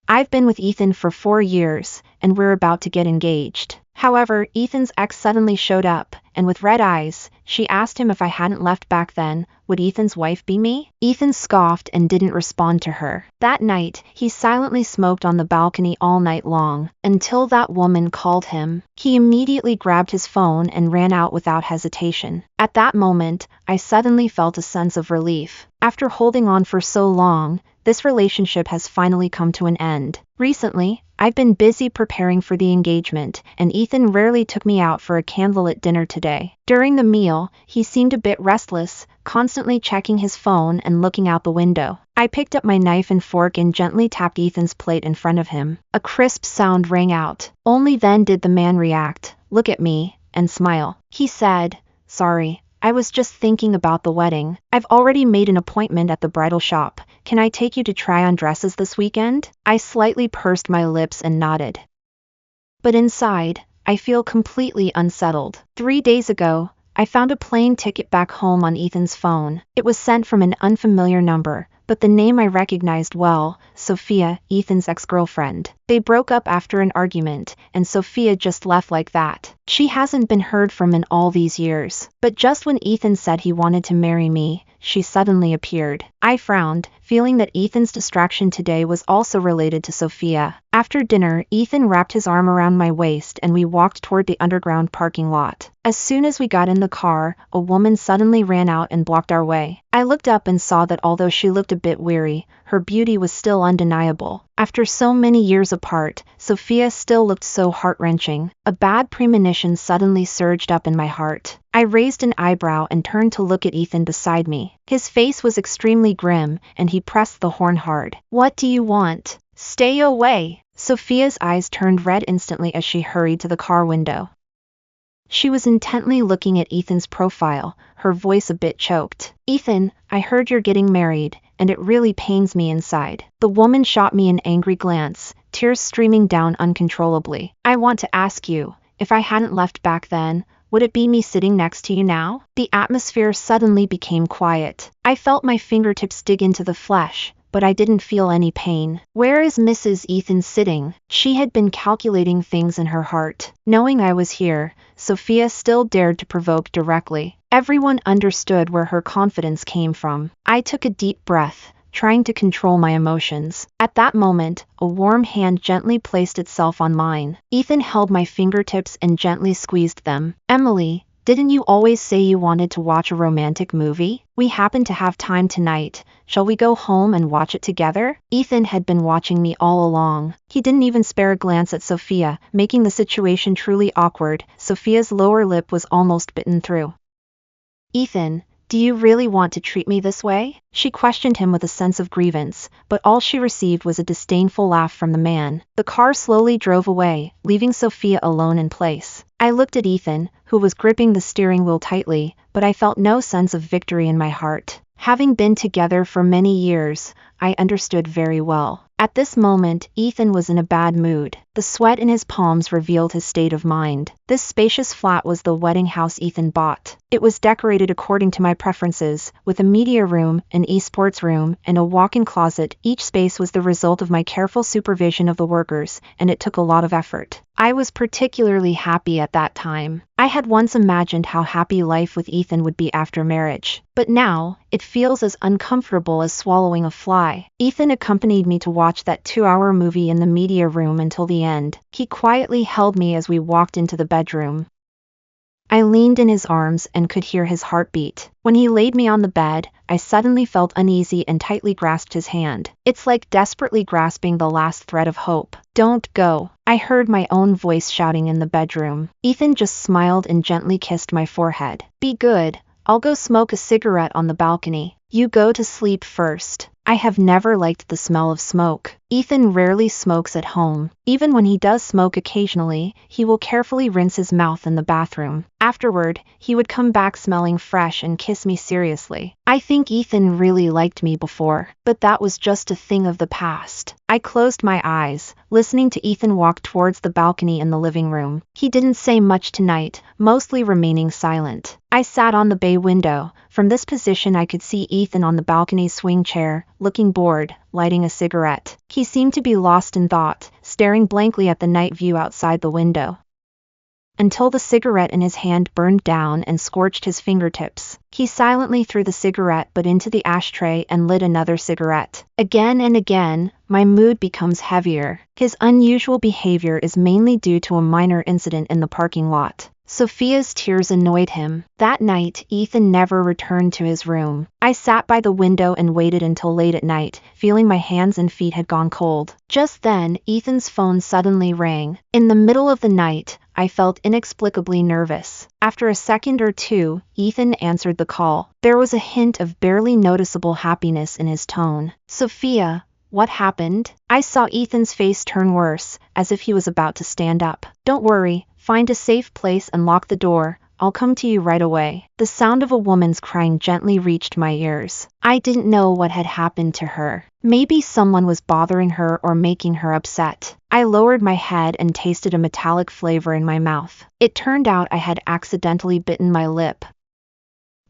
I've been with Ethan for 4 years, and we're about to get engaged. However, Ethan's ex suddenly showed up, and with red eyes, she asked him if I hadn't left back then, would Ethan's wife be me? Ethan scoffed and didn't respond to her. That night, he silently smoked on the balcony all night long, until that woman called him. He immediately grabbed his phone and ran out without hesitation. At that moment, I suddenly felt a sense of relief. After holding on for so long, this relationship has finally come to an end. Recently, I've been busy preparing for the engagement, and Ethan rarely took me out for a candlelit dinner today. During the meal, he seemed a bit restless, constantly checking his phone and looking out the window. I picked up my knife and fork and gently tapped Ethan's plate in front of him. A crisp sound rang out. Only then did the man react, look at me, and smile. He said, "Sorry, I was just thinking about the wedding. I've already made an appointment at the bridal shop. Can I take you to try on dresses this weekend?" I slightly pursed my lips and nodded. But inside, I feel completely unsettled. 3 days ago, I found a plane ticket back home on Ethan's phone. It was sent from an unfamiliar number, but the name I recognized well, Sophia, Ethan's ex-girlfriend. They broke up after an argument, and Sophia just left like that. She hasn't been heard from in all these years. But just when Ethan said he wanted to marry me, she suddenly appeared. I frowned, feeling that Ethan's distraction today was also related to Sophia. After dinner, Ethan wrapped his arm around my waist and we walked toward the underground parking lot. As soon as we got in the car, a woman suddenly ran out and blocked our way. I looked up and saw that although she looked a bit weary, her beauty was still undeniable. After so many years apart, Sophia still looked so heart-wrenching. A bad premonition suddenly surged up in my heart. I raised an eyebrow and turned to look at Ethan beside me. His face was extremely grim, and he pressed the horn hard. "What do you want? Stay away!" Sophia's eyes turned red instantly as she hurried to the car window. She was intently looking at Ethan's profile, her voice a bit choked. "Ethan, I heard you're getting married, and it really pains me inside." The woman shot me an angry glance, tears streaming down uncontrollably. "I want to ask you, if I hadn't left back then, would it be me sitting next to you now?" The atmosphere suddenly became quiet. I felt my fingertips dig into the flesh, but I didn't feel any pain. "Where is Mrs. Ethan sitting?" She had been calculating things in her heart. Knowing I was here, Sophia still dared to provoke directly. Everyone understood where her confidence came from. I took a deep breath, trying to control my emotions. At that moment, a warm hand gently placed itself on mine. Ethan held my fingertips and gently squeezed them. "Emily, didn't you always say you wanted to watch a romantic movie? We happen to have time tonight. Shall we go home and watch it together?" Ethan had been watching me all along. He didn't even spare a glance at Sophia, making the situation truly awkward. Sophia's lower lip was almost bitten through. "Ethan, do you really want to treat me this way?" She questioned him with a sense of grievance, but all she received was a disdainful laugh from the man. The car slowly drove away, leaving Sophia alone in place. I looked at Ethan, who was gripping the steering wheel tightly, but I felt no sense of victory in my heart. Having been together for many years, I understood very well. At this moment, Ethan was in a bad mood. The sweat in his palms revealed his state of mind. This spacious flat was the wedding house Ethan bought. It was decorated according to my preferences, with a media room, an esports room, and a walk-in closet. Each space was the result of my careful supervision of the workers, and it took a lot of effort. I was particularly happy at that time. I had once imagined how happy life with Ethan would be after marriage. But now, it feels as uncomfortable as swallowing a fly. Ethan accompanied me to watch that 2-hour movie in the media room until the end. He quietly held me as we walked into the bedroom. I leaned in his arms and could hear his heartbeat. When he laid me on the bed, I suddenly felt uneasy and tightly grasped his hand. It's like desperately grasping the last thread of hope. "Don't go," I heard my own voice shouting in the bedroom. Ethan just smiled and gently kissed my forehead. "Be good. I'll go smoke a cigarette on the balcony. You go to sleep first." I have never liked the smell of smoke. Ethan rarely smokes at home. Even when he does smoke occasionally, he will carefully rinse his mouth in the bathroom. Afterward, he would come back smelling fresh and kiss me seriously. I think Ethan really liked me before, but that was just a thing of the past. I closed my eyes, listening to Ethan walk towards the balcony in the living room. He didn't say much tonight, mostly remaining silent. I sat on the bay window. From this position I could see Ethan on the balcony swing chair, looking bored, lighting a cigarette. He seemed to be lost in thought, staring blankly at the night view outside the window, until the cigarette in his hand burned down and scorched his fingertips. He silently threw the cigarette butt into the ashtray and lit another cigarette. Again and again, my mood becomes heavier. His unusual behavior is mainly due to a minor incident in the parking lot. Sophia's tears annoyed him. That night, Ethan never returned to his room. I sat by the window and waited until late at night, feeling my hands and feet had gone cold. Just then, Ethan's phone suddenly rang. In the middle of the night, I felt inexplicably nervous. After a second or two, Ethan answered the call. There was a hint of barely noticeable happiness in his tone. "Sophia, what happened?" I saw Ethan's face turn worse, as if he was about to stand up. "Don't worry, find a safe place and lock the door. I'll come to you right away." The sound of a woman's crying gently reached my ears. I didn't know what had happened to her. Maybe someone was bothering her or making her upset. I lowered my head and tasted a metallic flavor in my mouth. It turned out I had accidentally bitten my lip.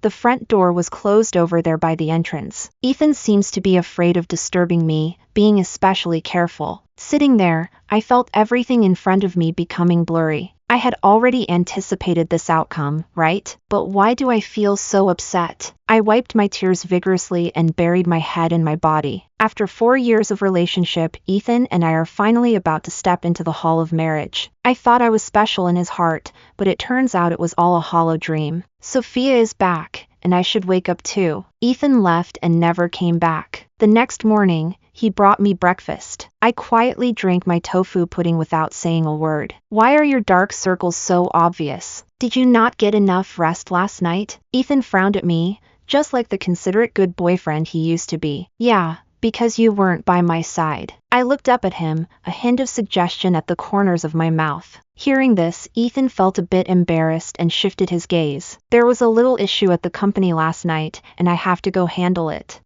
The front door was closed over there by the entrance. Ethan seems to be afraid of disturbing me, being especially careful. Sitting there, I felt everything in front of me becoming blurry. I had already anticipated this outcome, right? But why do I feel so upset? I wiped my tears vigorously and buried my head in my body. After 4 years of relationship, Ethan and I are finally about to step into the hall of marriage. I thought I was special in his heart, but it turns out it was all a hollow dream. Sophia is back, and I should wake up too. Ethan left and never came back. The next morning, he brought me breakfast. I quietly drank my tofu pudding without saying a word. "Why are your dark circles so obvious? Did you not get enough rest last night?" Ethan frowned at me, just like the considerate good boyfriend he used to be. "Yeah, because you weren't by my side." I looked up at him, a hint of suggestion at the corners of my mouth. Hearing this, Ethan felt a bit embarrassed and shifted his gaze. "There was a little issue at the company last night, and I have to go handle it."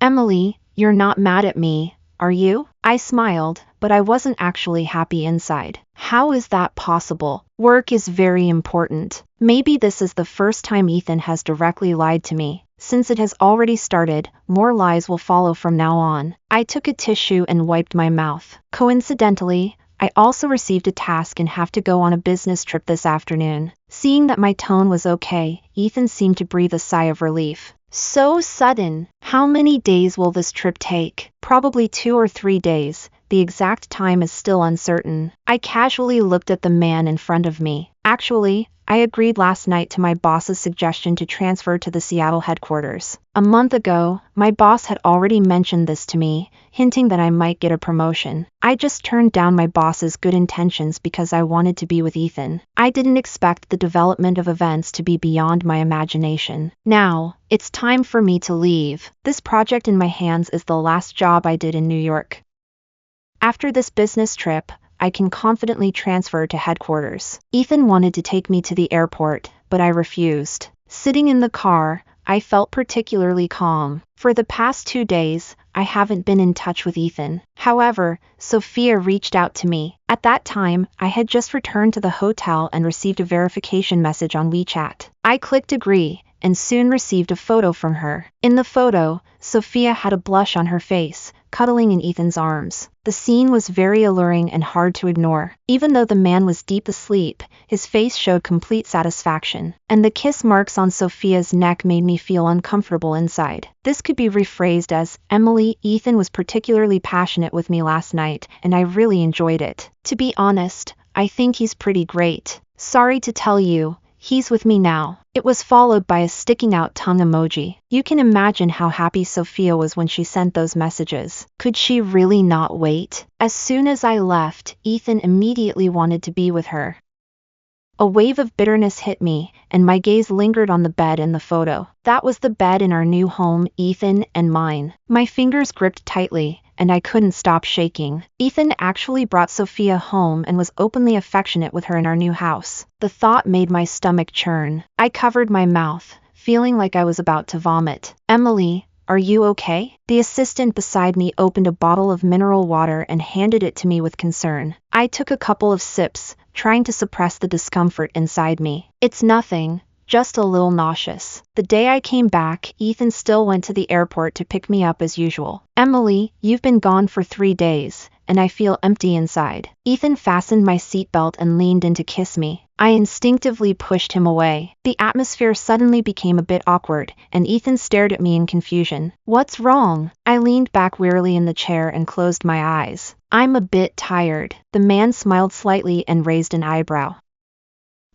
"Emily, you're not mad at me, are you?" I smiled, but I wasn't actually happy inside. How is that possible? Work is very important. Maybe this is the first time Ethan has directly lied to me. Since it has already started, more lies will follow from now on. I took a tissue and wiped my mouth. Coincidentally, I also received a task and have to go on a business trip this afternoon. Seeing that my tone was okay, Ethan seemed to breathe a sigh of relief. "So sudden. How many days will this trip take?" "Probably 2 or 3 days. The exact time is still uncertain." I casually looked at the man in front of me. "Actually, I agreed last night to my boss's suggestion to transfer to the Seattle headquarters. A month ago, my boss had already mentioned this to me, hinting that I might get a promotion. I just turned down my boss's good intentions because I wanted to be with Ethan. I didn't expect the development of events to be beyond my imagination. Now, it's time for me to leave. This project in my hands is the last job I did in New York. After this business trip, I can confidently transfer to headquarters." Ethan wanted to take me to the airport, but I refused. Sitting in the car, I felt particularly calm. For the past 2 days, I haven't been in touch with Ethan. However, Sophia reached out to me. At that time, I had just returned to the hotel and received a verification message on WeChat. I clicked agree, and soon received a photo from her. In the photo, Sophia had a blush on her face, cuddling in Ethan's arms. The scene was very alluring and hard to ignore. Even though the man was deep asleep, his face showed complete satisfaction, and the kiss marks on Sophia's neck made me feel uncomfortable inside. This could be rephrased as, "Emily, Ethan was particularly passionate with me last night, and I really enjoyed it. To be honest, I think he's pretty great. Sorry to tell you, he's with me now." It was followed by a sticking out tongue emoji. You can imagine how happy Sophia was when she sent those messages. Could she really not wait? As soon as I left, Ethan immediately wanted to be with her. A wave of bitterness hit me, and my gaze lingered on the bed in the photo. That was the bed in our new home, Ethan and mine. My fingers gripped tightly, and I couldn't stop shaking. Ethan actually brought Sophia home and was openly affectionate with her in our new house. The thought made my stomach churn. I covered my mouth, feeling like I was about to vomit. "Emily, are you okay?" The assistant beside me opened a bottle of mineral water and handed it to me with concern. I took a couple of sips, trying to suppress the discomfort inside me. "It's nothing, just a little nauseous. The day I came back, Ethan still went to the airport to pick me up as usual. Emily, you've been gone for 3 days, and I feel empty inside. Ethan fastened my seatbelt and leaned in to kiss me. I instinctively pushed him away. The atmosphere suddenly became a bit awkward, and Ethan stared at me in confusion. What's wrong? I leaned back wearily in the chair and closed my eyes. I'm a bit tired. The man smiled slightly and raised an eyebrow.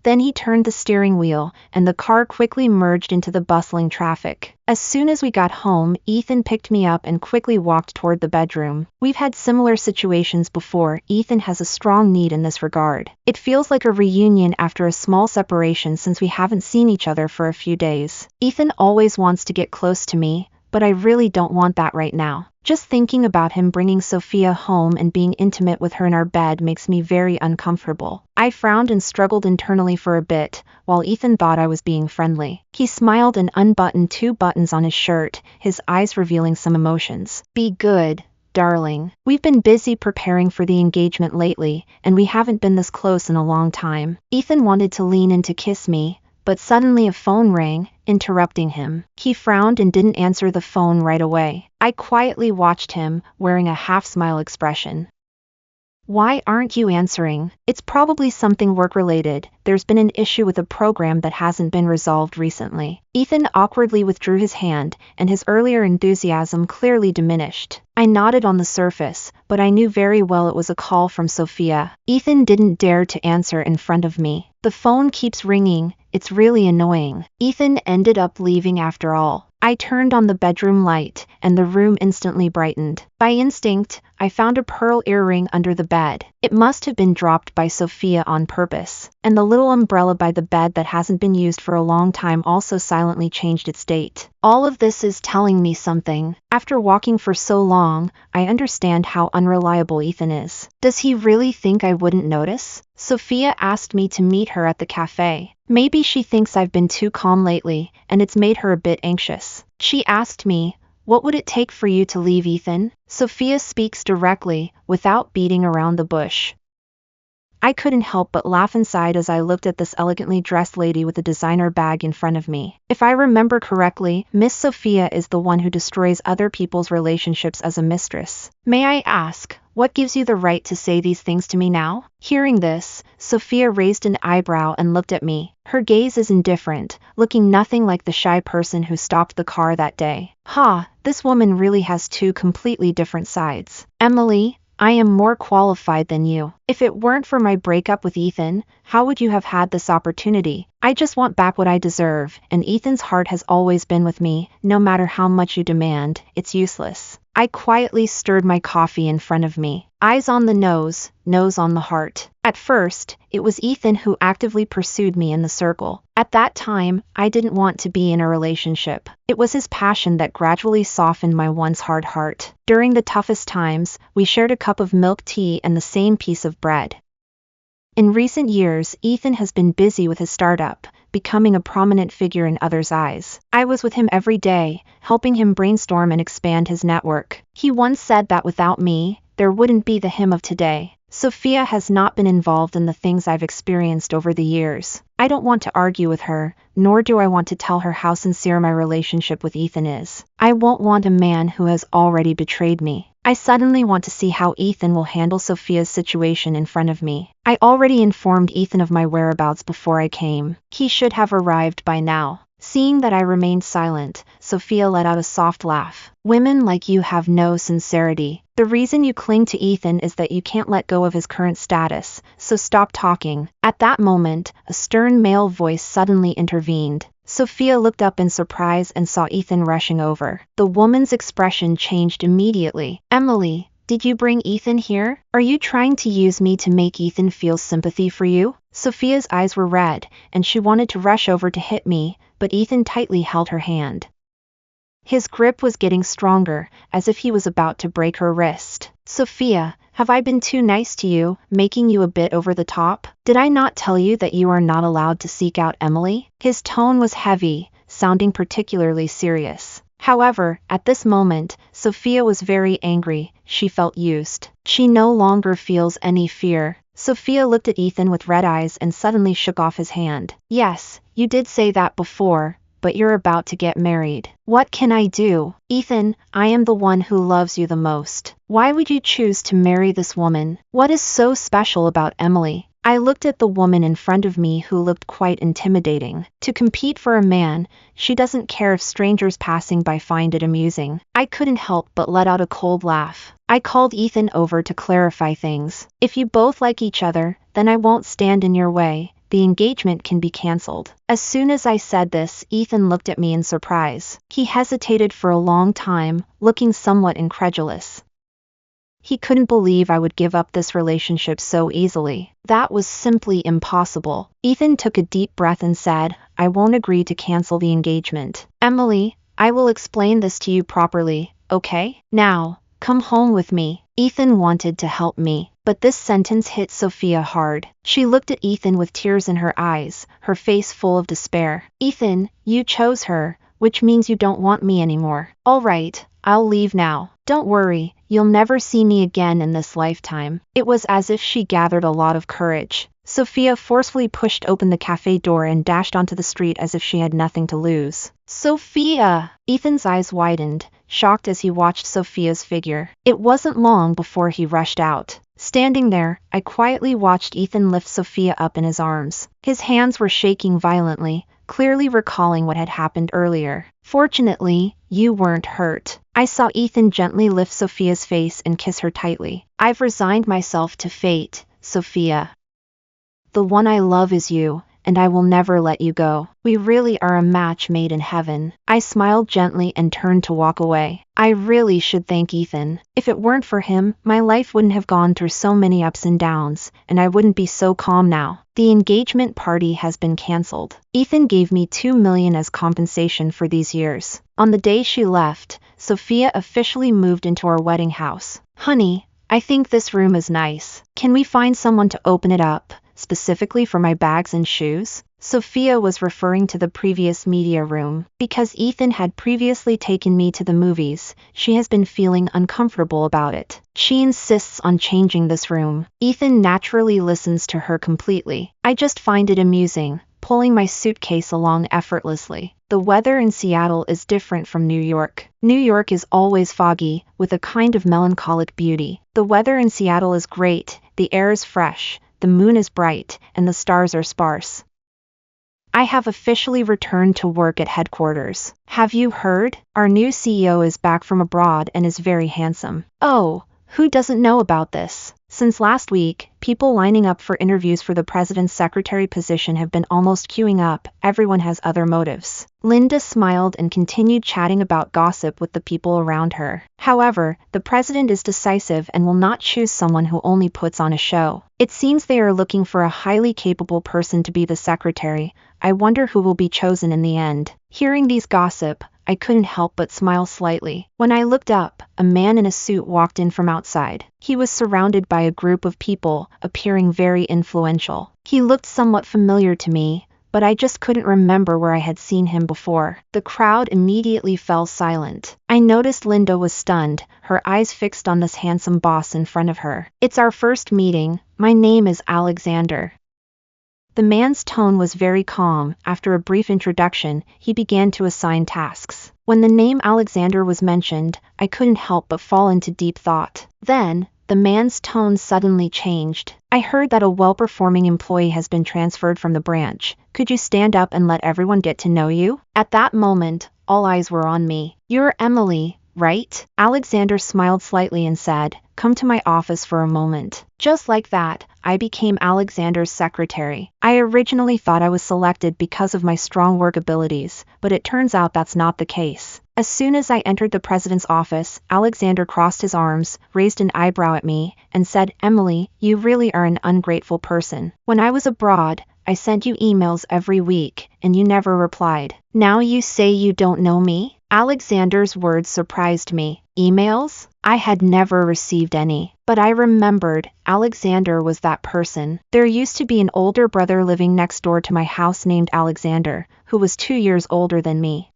Then he turned the steering wheel, and the car quickly merged into the bustling traffic. As soon as we got home, Ethan picked me up and quickly walked toward the bedroom. We've had similar situations before. Ethan has a strong need in this regard. It feels like a reunion after a small separation since we haven't seen each other for a few days. Ethan always wants to get close to me, but I really don't want that right now. Just thinking about him bringing Sophia home and being intimate with her in our bed makes me very uncomfortable. I frowned and struggled internally for a bit, while Ethan thought I was being friendly. He smiled and unbuttoned 2 buttons on his shirt, his eyes revealing some emotions. Be good, darling. We've been busy preparing for the engagement lately, and we haven't been this close in a long time. Ethan wanted to lean in to kiss me, but suddenly a phone rang, interrupting him. He frowned and didn't answer the phone right away. I quietly watched him, wearing a half-smile expression. Why aren't you answering? It's probably something work-related. There's been an issue with a program that hasn't been resolved recently. Ethan awkwardly withdrew his hand, and his earlier enthusiasm clearly diminished. I nodded on the surface, but I knew very well it was a call from Sophia. Ethan didn't dare to answer in front of me. The phone keeps ringing. It's really annoying. Ethan ended up leaving after all. I turned on the bedroom light, and the room instantly brightened. By instinct, I found a pearl earring under the bed. It must have been dropped by Sophia on purpose. And the little umbrella by the bed that hasn't been used for a long time also silently changed its date. All of this is telling me something. After walking for so long, I understand how unreliable Ethan is. Does he really think I wouldn't notice? Sophia asked me to meet her at the cafe. Maybe she thinks I've been too calm lately, and it's made her a bit anxious. She asked me, "What would it take for you to leave, Ethan?" Sophia speaks directly, without beating around the bush. I couldn't help but laugh inside as I looked at this elegantly dressed lady with a designer bag in front of me. If I remember correctly, Miss Sophia is the one who destroys other people's relationships as a mistress. May I ask, what gives you the right to say these things to me now? Hearing this, Sophia raised an eyebrow and looked at me. Her gaze is indifferent, looking nothing like the shy person who stopped the car that day. This woman really has 2 completely different sides. Emily, I am more qualified than you. If it weren't for my breakup with Ethan, how would you have had this opportunity? I just want back what I deserve, and Ethan's heart has always been with me. No matter how much you demand, it's useless. I quietly stirred my coffee in front of me. Eyes on the nose on the heart. At first, it was Ethan who actively pursued me in the circle. At that time, I didn't want to be in a relationship. It was his passion that gradually softened my once hard heart. During the toughest times, we shared a cup of milk tea and the same piece of bread. In recent years, Ethan has been busy with his startup, becoming a prominent figure in others' eyes. I was with him every day, helping him brainstorm and expand his network. He once said that without me, there wouldn't be the him of today. Sophia has not been involved in the things I've experienced over the years. I don't want to argue with her, nor do I want to tell her how sincere my relationship with Ethan is. I won't want a man who has already betrayed me. I suddenly want to see how Ethan will handle Sophia's situation in front of me. I already informed Ethan of my whereabouts before I came. He should have arrived by now. Seeing that I remained silent, Sophia let out a soft laugh. Women like you have no sincerity. The reason you cling to Ethan is that you can't let go of his current status, so stop talking. At that moment, a stern male voice suddenly intervened. Sophia looked up in surprise and saw Ethan rushing over. The woman's expression changed immediately. Emily, did you bring Ethan here? Are you trying to use me to make Ethan feel sympathy for you? Sophia's eyes were red, and she wanted to rush over to hit me, but Ethan tightly held her hand. His grip was getting stronger, as if he was about to break her wrist. Sophia, have I been too nice to you, making you a bit over the top? Did I not tell you that you are not allowed to seek out Emily? His tone was heavy, sounding particularly serious. However, at this moment, Sophia was very angry. She felt used. She no longer feels any fear. Sophia looked at Ethan with red eyes and suddenly shook off his hand. Yes, you did say that before, but you're about to get married. What can I do? Ethan, I am the one who loves you the most. Why would you choose to marry this woman? What is so special about Emily? I looked at the woman in front of me who looked quite intimidating. To compete for a man, she doesn't care if strangers passing by find it amusing. I couldn't help but let out a cold laugh. I called Ethan over to clarify things. If you both like each other, then I won't stand in your way. The engagement can be cancelled. As soon as I said this, Ethan looked at me in surprise. He hesitated for a long time, looking somewhat incredulous. He couldn't believe I would give up this relationship so easily. That was simply impossible. Ethan took a deep breath and said, I won't agree to cancel the engagement. Emily, I will explain this to you properly, okay? Now, come home with me. Ethan wanted to help me, but this sentence hit Sophia hard. She looked at Ethan with tears in her eyes, her face full of despair. Ethan, you chose her, which means you don't want me anymore. All right, I'll leave now. Don't worry, you'll never see me again in this lifetime. It was as if she gathered a lot of courage. Sophia forcefully pushed open the cafe door and dashed onto the street as if she had nothing to lose. Sophia! Ethan's eyes widened, shocked as he watched Sophia's figure. It wasn't long before he rushed out. Standing there, I quietly watched Ethan lift Sophia up in his arms. His hands were shaking violently, clearly recalling what had happened earlier. Fortunately, you weren't hurt. I saw Ethan gently lift Sophia's face and kiss her tightly. I've resigned myself to fate, Sophia. The one I love is you, and I will never let you go. We really are a match made in heaven. I smiled gently and turned to walk away. I really should thank Ethan. If it weren't for him, my life wouldn't have gone through so many ups and downs, and I wouldn't be so calm now. The engagement party has been cancelled. Ethan gave me $2 million as compensation for these years. On the day she left, Sophia officially moved into our wedding house. Honey, I think this room is nice. Can we find someone to open it up, specifically for my bags and shoes? Sophia was referring to the previous media room. Because Ethan had previously taken me to the movies, she has been feeling uncomfortable about it. She insists on changing this room. Ethan naturally listens to her completely. I just find it amusing, pulling my suitcase along effortlessly. The weather in Seattle is different from New York. New York is always foggy, with a kind of melancholic beauty. The weather in Seattle is great, the air is fresh, the moon is bright, and the stars are sparse. I have officially returned to work at headquarters. Have you heard? Our new CEO is back from abroad and is very handsome. Oh, who doesn't know about this? Since last week, people lining up for interviews for the president's secretary position have been almost queuing up. Everyone has other motives. Linda smiled and continued chatting about gossip with the people around her. However, the president is decisive and will not choose someone who only puts on a show. It seems they are looking for a highly capable person to be the secretary. I wonder who will be chosen in the end. Hearing these gossip, I couldn't help but smile slightly. When I looked up, a man in a suit walked in from outside. He was surrounded by a group of people, appearing very influential. He looked somewhat familiar to me, but I just couldn't remember where I had seen him before. The crowd immediately fell silent. I noticed Linda was stunned, her eyes fixed on this handsome boss in front of her. It's our first meeting. My name is Alexander. The man's tone was very calm. After a brief introduction, he began to assign tasks. When the name Alexander was mentioned, I couldn't help but fall into deep thought. Then, the man's tone suddenly changed. I heard that a well-performing employee has been transferred from the branch. Could you stand up and let everyone get to know you? At that moment, all eyes were on me. You're Emily, right? Alexander smiled slightly and said, come to my office for a moment. Just like that, I became Alexander's secretary. I originally thought I was selected because of my strong work abilities, but it turns out that's not the case. As soon as I entered the president's office, Alexander crossed his arms, raised an eyebrow at me, and said, Emily, you really are an ungrateful person. When I was abroad, I sent you emails every week, and you never replied. Now you say you don't know me? Alexander's words surprised me. Emails? I had never received any. But I remembered, Alexander was that person. There used to be an older brother living next door to my house named Alexander, who was 2 years older than me.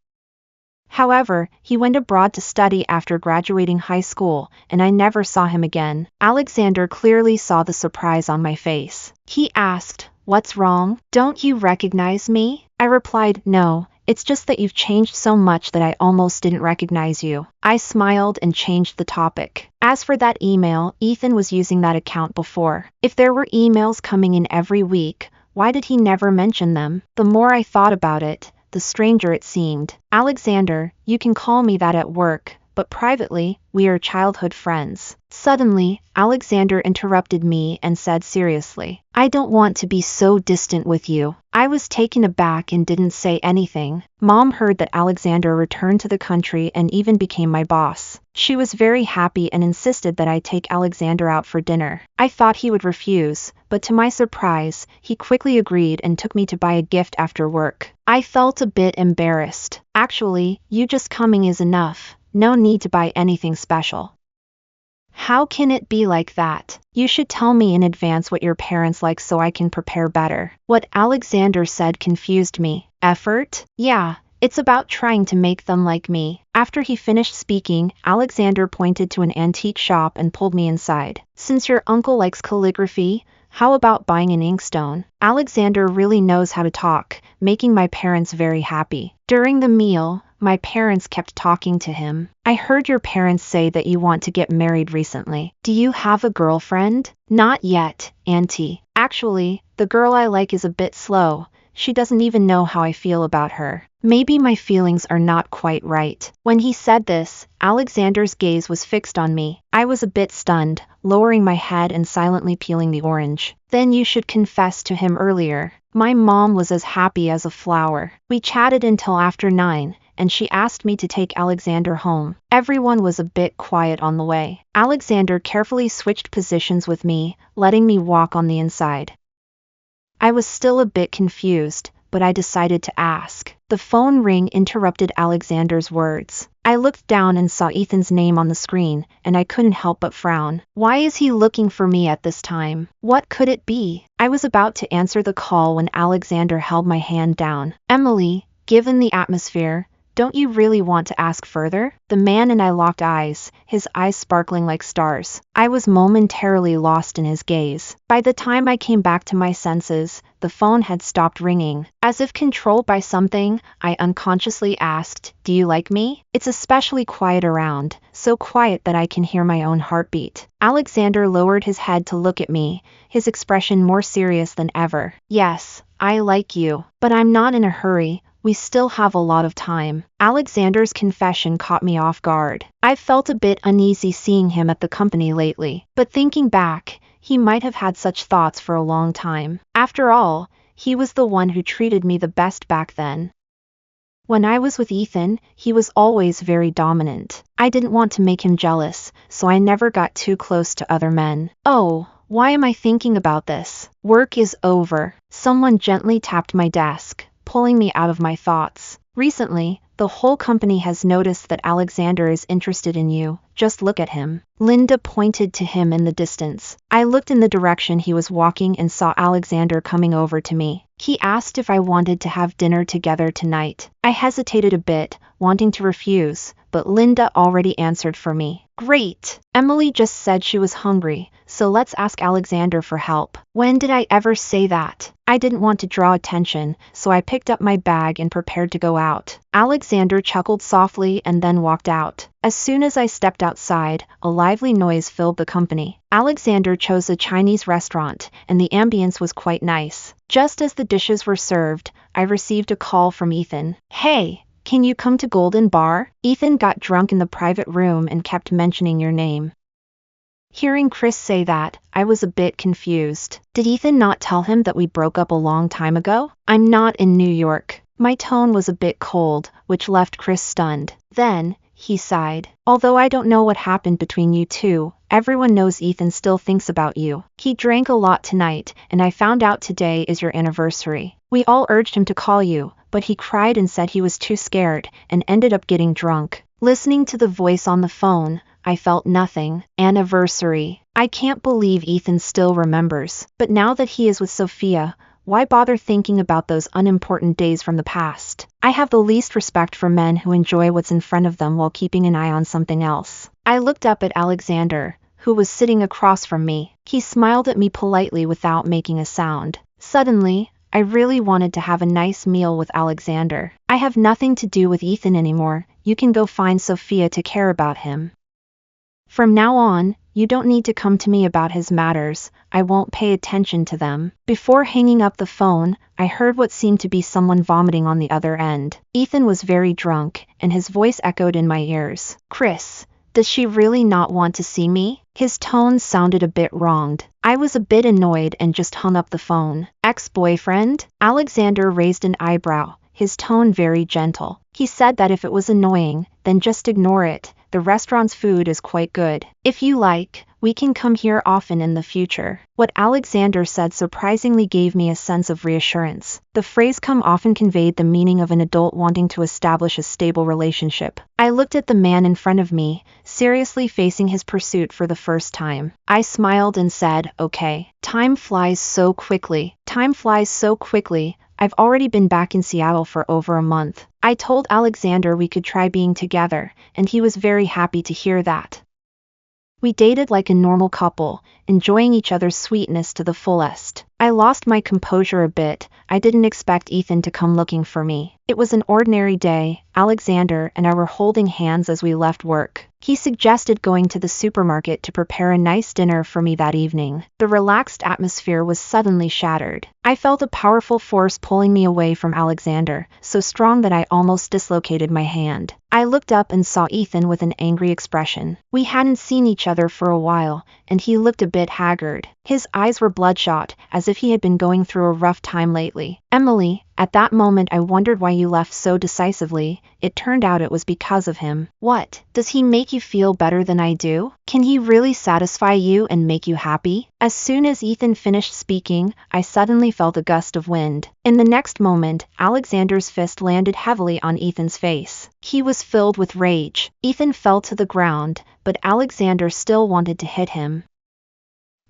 However, he went abroad to study after graduating high school, and I never saw him again. Alexander clearly saw the surprise on my face. He asked, "What's wrong? Don't you recognize me?" I replied, "No, it's just that you've changed so much that I almost didn't recognize you." I smiled and changed the topic. As for that email, Ethan was using that account before. If there were emails coming in every week, why did he never mention them? The more I thought about it, the stranger it seemed. "Alexander, you can call me that at work, but privately, we are childhood friends." Suddenly, Alexander interrupted me and said seriously, "I don't want to be so distant with you." I was taken aback and didn't say anything. Mom heard that Alexander returned to the country and even became my boss. She was very happy and insisted that I take Alexander out for dinner. I thought he would refuse, but to my surprise, he quickly agreed and took me to buy a gift after work. I felt a bit embarrassed. "Actually, you just coming is enough. No need to buy anything special." How can it be like that? You should tell me in advance what your parents like so I can prepare better. What Alexander said confused me. Effort? Yeah, it's about trying to make them like me. After he finished speaking, Alexander pointed to an antique shop and pulled me inside. "Since your uncle likes calligraphy, how about buying an inkstone?" Alexander really knows how to talk, making my parents very happy. During the meal, my parents kept talking to him. "I heard your parents say that you want to get married recently. Do you have a girlfriend?" "Not yet, Auntie. Actually, the girl I like is a bit slow. She doesn't even know how I feel about her. Maybe my feelings are not quite right." When he said this, Alexander's gaze was fixed on me. I was a bit stunned, lowering my head and silently peeling the orange. "Then you should confess to him earlier." My mom was as happy as a flower. We chatted until after 9, and she asked me to take Alexander home. Everyone was a bit quiet on the way. Alexander carefully switched positions with me, letting me walk on the inside. I was still a bit confused, but I decided to ask. The phone ring interrupted Alexander's words. I looked down and saw Ethan's name on the screen, and I couldn't help but frown. Why is he looking for me at this time? What could it be? I was about to answer the call when Alexander held my hand down. "Emily, given the atmosphere, don't you really want to ask further?" The man and I locked eyes, his eyes sparkling like stars. I was momentarily lost in his gaze. By the time I came back to my senses, the phone had stopped ringing. As if controlled by something, I unconsciously asked, "Do you like me?" It's especially quiet around, so quiet that I can hear my own heartbeat. Alexander lowered his head to look at me, his expression more serious than ever. "Yes, I like you, but I'm not in a hurry. We still have a lot of time." Alexander's confession caught me off guard. I felt a bit uneasy seeing him at the company lately, but thinking back, he might have had such thoughts for a long time. After all, he was the one who treated me the best back then. When I was with Ethan, he was always very dominant. I didn't want to make him jealous, so I never got too close to other men. Oh, why am I thinking about this? Work is over. Someone gently tapped my desk, pulling me out of my thoughts. "Recently, the whole company has noticed that Alexander is interested in you. Just look at him." Linda pointed to him in the distance. I looked in the direction he was walking and saw Alexander coming over to me. He asked if I wanted to have dinner together tonight. I hesitated a bit, wanting to refuse, but Linda already answered for me. "Great! Emily just said she was hungry, so let's ask Alexander for help." When did I ever say that? I didn't want to draw attention, so I picked up my bag and prepared to go out. Alexander chuckled softly and then walked out. As soon as I stepped outside, a lively noise filled the company. Alexander chose a Chinese restaurant, and the ambience was quite nice. Just as the dishes were served, I received a call from Ethan. "Hey, can you come to Golden Bar?" Ethan got drunk in the private room and kept mentioning your name. Hearing Chris say that, I was a bit confused. Did Ethan not tell him that we broke up a long time ago? "I'm not in New York." My tone was a bit cold, which left Chris stunned. Then, he sighed. "Although I don't know what happened between you two, everyone knows Ethan still thinks about you. He drank a lot tonight, and I found out today is your anniversary. We all urged him to call you, but he cried and said he was too scared, and ended up getting drunk." Listening to the voice on the phone, I felt nothing. Anniversary. I can't believe Ethan still remembers. But now that he is with Sophia, why bother thinking about those unimportant days from the past? I have the least respect for men who enjoy what's in front of them while keeping an eye on something else. I looked up at Alexander, who was sitting across from me. He smiled at me politely without making a sound. Suddenly, I really wanted to have a nice meal with Alexander. I have nothing to do with Ethan anymore. You can go find Sophia to care about him. From now on, you don't need to come to me about his matters. I won't pay attention to them. Before hanging up the phone, I heard what seemed to be someone vomiting on the other end. Ethan was very drunk, and his voice echoed in my ears. Chris, does she really not want to see me? His tone sounded a bit wronged. I was a bit annoyed and just hung up the phone. Ex-boyfriend? Alexander raised an eyebrow, his tone very gentle. He said that if it was annoying, then just ignore it. The restaurant's food is quite good. If you like, we can come here often in the future. What Alexander said surprisingly gave me a sense of reassurance. The phrase come often conveyed the meaning of an adult wanting to establish a stable relationship. I looked at the man in front of me, seriously facing his pursuit for the first time. I smiled and said, okay. Time flies so quickly. Time flies so quickly. I've already been back in Seattle for over a month. I told Alexander we could try being together, and he was very happy to hear that. We dated like a normal couple, enjoying each other's sweetness to the fullest. I lost my composure a bit. I didn't expect Ethan to come looking for me. It was an ordinary day. Alexander and I were holding hands as we left work. He suggested going to the supermarket to prepare a nice dinner for me that evening. The relaxed atmosphere was suddenly shattered. I felt a powerful force pulling me away from Alexander, so strong that I almost dislocated my hand. I looked up and saw Ethan with an angry expression. We hadn't seen each other for a while, and he looked a bit haggard. His eyes were bloodshot, as if he had been going through a rough time lately. Emily, at that moment I wondered why you left so decisively. It turned out it was because of him. What? Does he make you feel better than I do? Can he really satisfy you and make you happy? As soon as Ethan finished speaking, I suddenly felt a gust of wind. In the next moment, Alexander's fist landed heavily on Ethan's face. He was filled with rage. Ethan fell to the ground, but Alexander still wanted to hit him.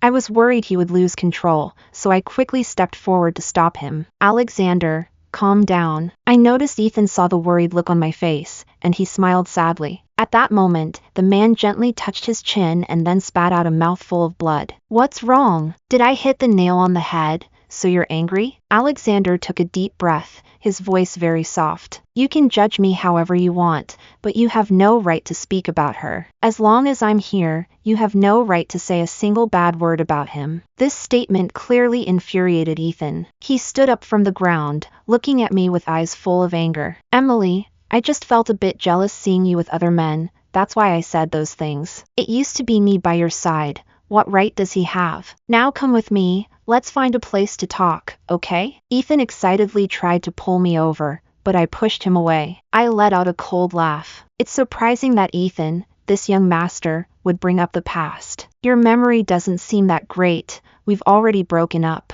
I was worried he would lose control, so I quickly stepped forward to stop him. Alexander, calm down. I noticed Ethan saw the worried look on my face, and he smiled sadly. At that moment, the man gently touched his chin and then spat out a mouthful of blood. What's wrong? Did I hit the nail on the head? So you're angry? Alexander took a deep breath, his voice very soft. You can judge me however you want, but you have no right to speak about her. As long as I'm here, you have no right to say a single bad word about him. This statement clearly infuriated Ethan. He stood up from the ground, looking at me with eyes full of anger. Emily, I just felt a bit jealous seeing you with other men. That's why I said those things. It used to be me by your side. What right does he have? Now come with me. Let's find a place to talk, okay? Ethan excitedly tried to pull me over, but I pushed him away. I let out a cold laugh. It's surprising that Ethan, this young master, would bring up the past. Your memory doesn't seem that great. We've already broken up.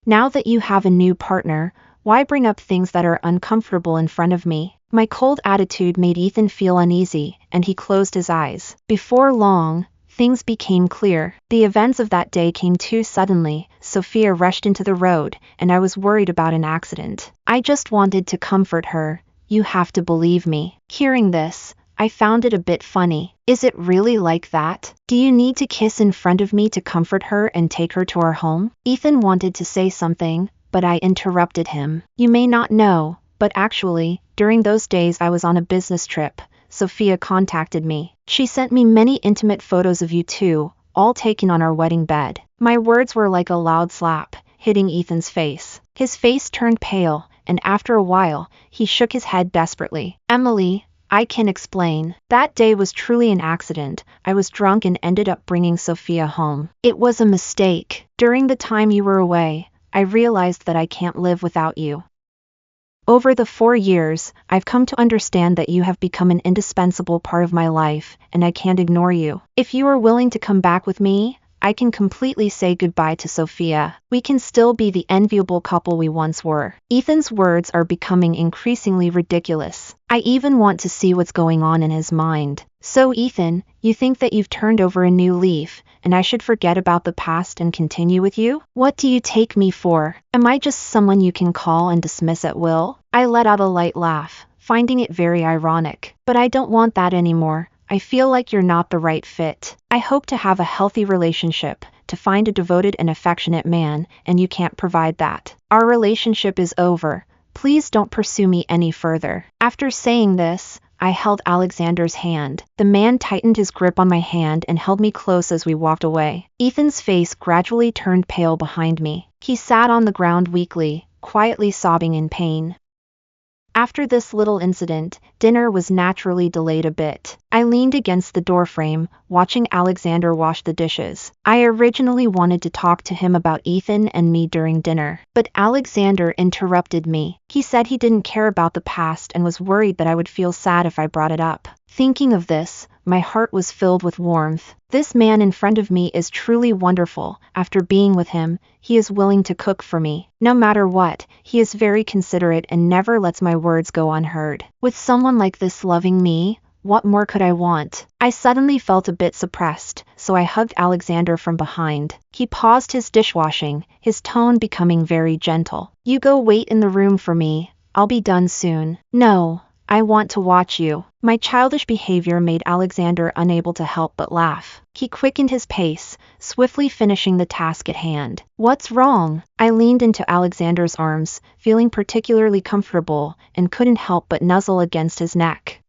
Now that you have a new partner, why bring up things that are uncomfortable in front of me? My cold attitude made Ethan feel uneasy, and he closed his eyes. Before long, things became clear. The events of that day came too suddenly. Sophia rushed into the road, and I was worried about an accident. I just wanted to comfort her. You have to believe me. Hearing this, I found it a bit funny. Is it really like that? Do you need to kiss in front of me to comfort her and take her to our home? Ethan wanted to say something, but I interrupted him. You may not know, but actually, during those days I was on a business trip. Sophia contacted me. She sent me many intimate photos of you two, all taken on our wedding bed. My words were like a loud slap, hitting Ethan's face. His face turned pale, and after a while, he shook his head desperately. Emily, I can explain. That day was truly an accident. I was drunk and ended up bringing Sophia home. It was a mistake. During the time you were away, I realized that I can't live without you. Over the 4 years, I've come to understand that you have become an indispensable part of my life, and I can't ignore you. If you are willing to come back with me, I can completely say goodbye to Sophia. We can still be the enviable couple we once were. Ethan's words are becoming increasingly ridiculous. I even want to see what's going on in his mind. So Ethan, you think that you've turned over a new leaf, and I should forget about the past and continue with you? What do you take me for? Am I just someone you can call and dismiss at will? I let out a light laugh, finding it very ironic. But I don't want that anymore. I feel like you're not the right fit. I hope to have a healthy relationship, to find a devoted and affectionate man, and you can't provide that. Our relationship is over. Please don't pursue me any further. After saying this, I held Alexander's hand. The man tightened his grip on my hand and held me close as we walked away. Ethan's face gradually turned pale behind me. He sat on the ground weakly, quietly sobbing in pain. After this little incident, dinner was naturally delayed a bit. I leaned against the doorframe, watching Alexander wash the dishes. I originally wanted to talk to him about Ethan and me during dinner, but Alexander interrupted me. He said he didn't care about the past and was worried that I would feel sad if I brought it up. Thinking of this, my heart was filled with warmth. This man in front of me is truly wonderful. After being with him, he is willing to cook for me. No matter what, he is very considerate and never lets my words go unheard. With someone like this loving me, what more could I want? I suddenly felt a bit suppressed, so I hugged Alexander from behind. He paused his dishwashing, his tone becoming very gentle. You go wait in the room for me. I'll be done soon. No, I want to watch you. My childish behavior made Alexander unable to help but laugh. He quickened his pace, swiftly finishing the task at hand. What's wrong? I leaned into Alexander's arms, feeling particularly comfortable, and couldn't help but nuzzle against his neck.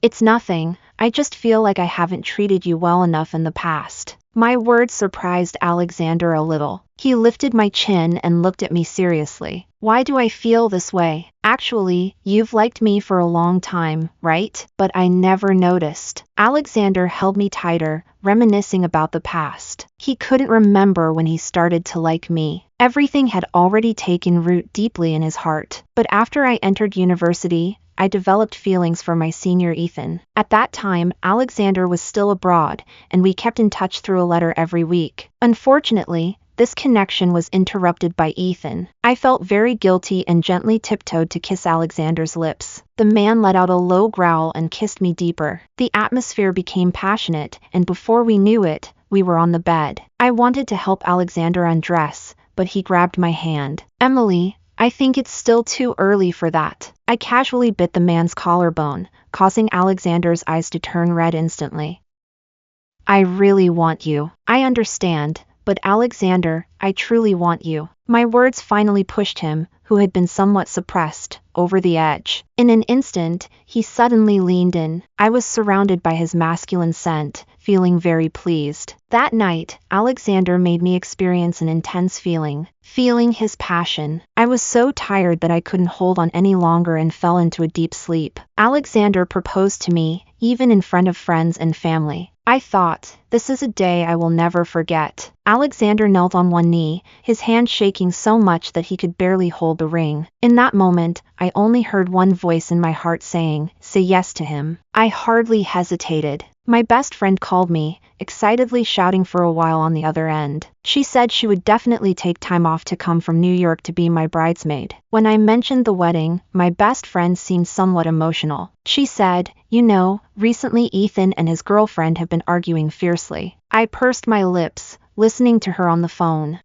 It's nothing. I just feel like I haven't treated you well enough in the past. My words surprised Alexander a little. He lifted my chin and looked at me seriously. Why do I feel this way? Actually, you've liked me for a long time, right? But I never noticed. Alexander held me tighter, reminiscing about the past. He couldn't remember when he started to like me. Everything had already taken root deeply in his heart. But after I entered university, I developed feelings for my senior Ethan. At that time, Alexander was still abroad, and we kept in touch through a letter every week. Unfortunately, this connection was interrupted by Ethan. I felt very guilty and gently tiptoed to kiss Alexander's lips. The man let out a low growl and kissed me deeper. The atmosphere became passionate, and before we knew it, we were on the bed. I wanted to help Alexander undress, but he grabbed my hand. Emily, I think it's still too early for that. I casually bit the man's collarbone, causing Alexander's eyes to turn red instantly. I really want you. I understand, but Alexander, I truly want you. My words finally pushed him, who had been somewhat suppressed, over the edge. In an instant, he suddenly leaned in. I was surrounded by his masculine scent, feeling very pleased. That night, Alexander made me experience an intense feeling his passion. I was so tired that I couldn't hold on any longer and fell into a deep sleep. Alexander proposed to me, even in front of friends and family. I thought, this is a day I will never forget. Alexander knelt on one knee, his hand shaking so much that he could barely hold the ring. In that moment, I only heard one voice in my heart saying, say yes to him. I hardly hesitated. My best friend called me, excitedly shouting for a while on the other end. She said she would definitely take time off to come from New York to be my bridesmaid. When I mentioned the wedding, my best friend seemed somewhat emotional. She said, you know, recently Ethan and his girlfriend have been arguing fiercely. I pursed my lips, listening to her on the phone.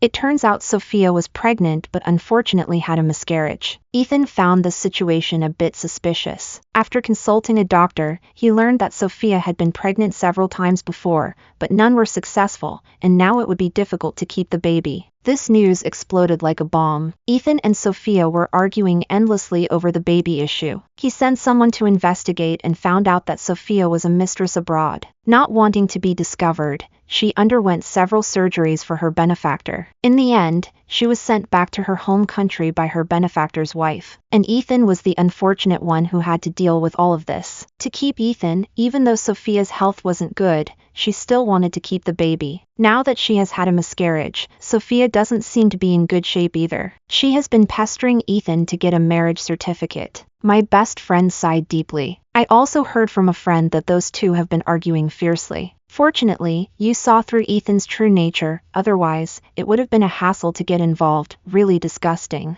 It turns out Sophia was pregnant but unfortunately had a miscarriage. Ethan found the situation a bit suspicious. After consulting a doctor, he learned that Sophia had been pregnant several times before, but none were successful, and now it would be difficult to keep the baby. This news exploded like a bomb. Ethan and Sophia were arguing endlessly over the baby issue. He sent someone to investigate and found out that Sophia was a mistress abroad. Not wanting to be discovered, she underwent several surgeries for her benefactor. In the end, she was sent back to her home country by her benefactor's wife. And Ethan was the unfortunate one who had to deal with all of this. To keep Ethan, even though Sophia's health wasn't good, she still wanted to keep the baby. Now that she has had a miscarriage, Sophia doesn't seem to be in good shape either. She has been pestering Ethan to get a marriage certificate. My best friend sighed deeply. I also heard from a friend that those two have been arguing fiercely. Fortunately, you saw through Ethan's true nature, otherwise, it would have been a hassle to get involved, really disgusting.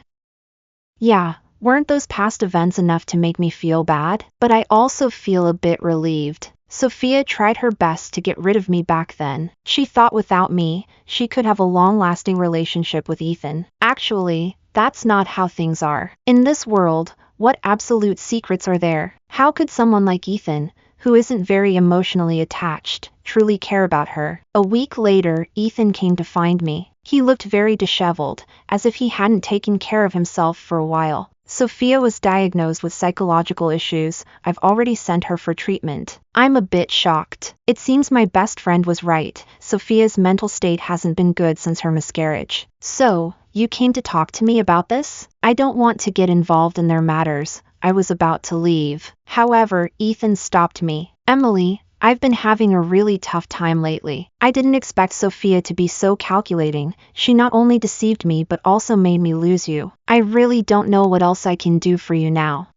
Yeah, weren't those past events enough to make me feel bad? But I also feel a bit relieved. Sophia tried her best to get rid of me back then. She thought without me, she could have a long-lasting relationship with Ethan. Actually, that's not how things are. In this world, what absolute secrets are there? How could someone like Ethan, who isn't very emotionally attached, truly care about her? A week later, Ethan came to find me. He looked very disheveled, as if he hadn't taken care of himself for a while. Sophia was diagnosed with psychological issues. I've already sent her for treatment. I'm a bit shocked. It seems my best friend was right. Sophia's mental state hasn't been good since her miscarriage. So, you came to talk to me about this? I don't want to get involved in their matters. I was about to leave. However, Ethan stopped me. Emily, I've been having a really tough time lately. I didn't expect Sophia to be so calculating. She not only deceived me but also made me lose you. I really don't know what else I can do for you now.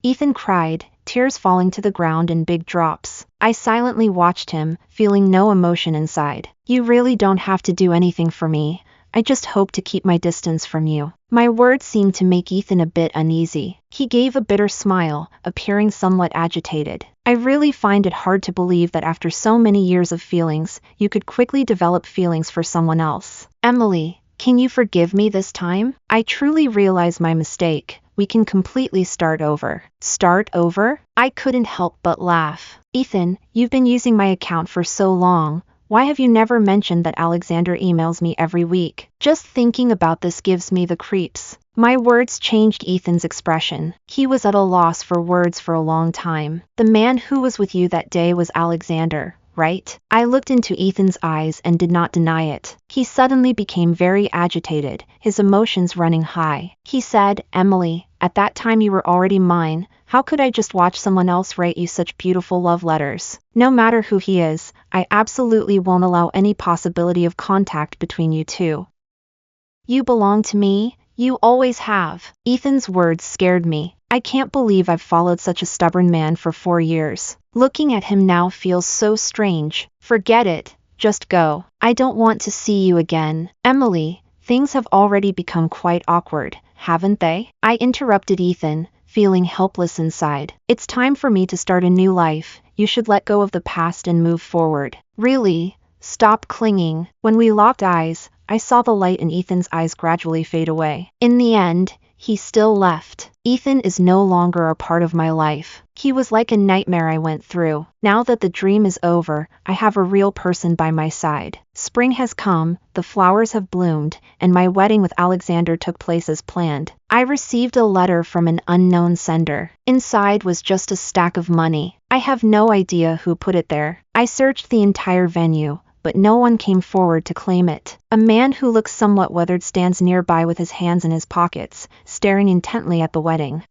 Ethan cried, tears falling to the ground in big drops. I silently watched him, feeling no emotion inside. You really don't have to do anything for me. I just hope to keep my distance from you. My words seemed to make Ethan a bit uneasy. He gave a bitter smile, appearing somewhat agitated. I really find it hard to believe that after so many years of feelings, you could quickly develop feelings for someone else. Emily, can you forgive me this time? I truly realize my mistake. We can completely start over. Start over? I couldn't help but laugh. Ethan, you've been using my account for so long. Why have you never mentioned that Alexander emails me every week? Just thinking about this gives me the creeps. My words changed Ethan's expression. He was at a loss for words for a long time. The man who was with you that day was Alexander, right? I looked into Ethan's eyes and did not deny it. He suddenly became very agitated, his emotions running high. He said, Emily, at that time you were already mine. How could I just watch someone else write you such beautiful love letters? No matter who he is, I absolutely won't allow any possibility of contact between you two. You belong to me, you always have. Ethan's words scared me. I can't believe I've followed such a stubborn man for 4 years. Looking at him now feels so strange. Forget it, just go. I don't want to see you again. Emily, things have already become quite awkward, haven't they? I interrupted Ethan, feeling helpless inside. It's time for me to start a new life. You should let go of the past and move forward. Really? Stop clinging. When we locked eyes, I saw the light in Ethan's eyes gradually fade away. In the end, he still left. Ethan is no longer a part of my life. He was like a nightmare I went through. Now that the dream is over, I have a real person by my side. Spring has come, the flowers have bloomed, and my wedding with Alexander took place as planned. I received a letter from an unknown sender. Inside was just a stack of money. I have no idea who put it there. I searched the entire venue, but no one came forward to claim it. A man who looks somewhat weathered stands nearby with his hands in his pockets, staring intently at the wedding.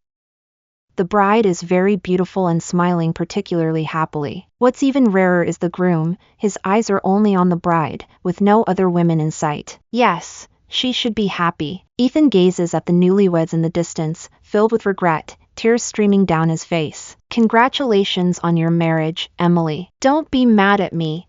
The bride is very beautiful and smiling particularly happily. What's even rarer is the groom. His eyes are only on the bride, with no other women in sight. Yes, she should be happy. Ethan gazes at the newlyweds in the distance, filled with regret, tears streaming down his face. Congratulations on your marriage, Emily. Don't be mad at me.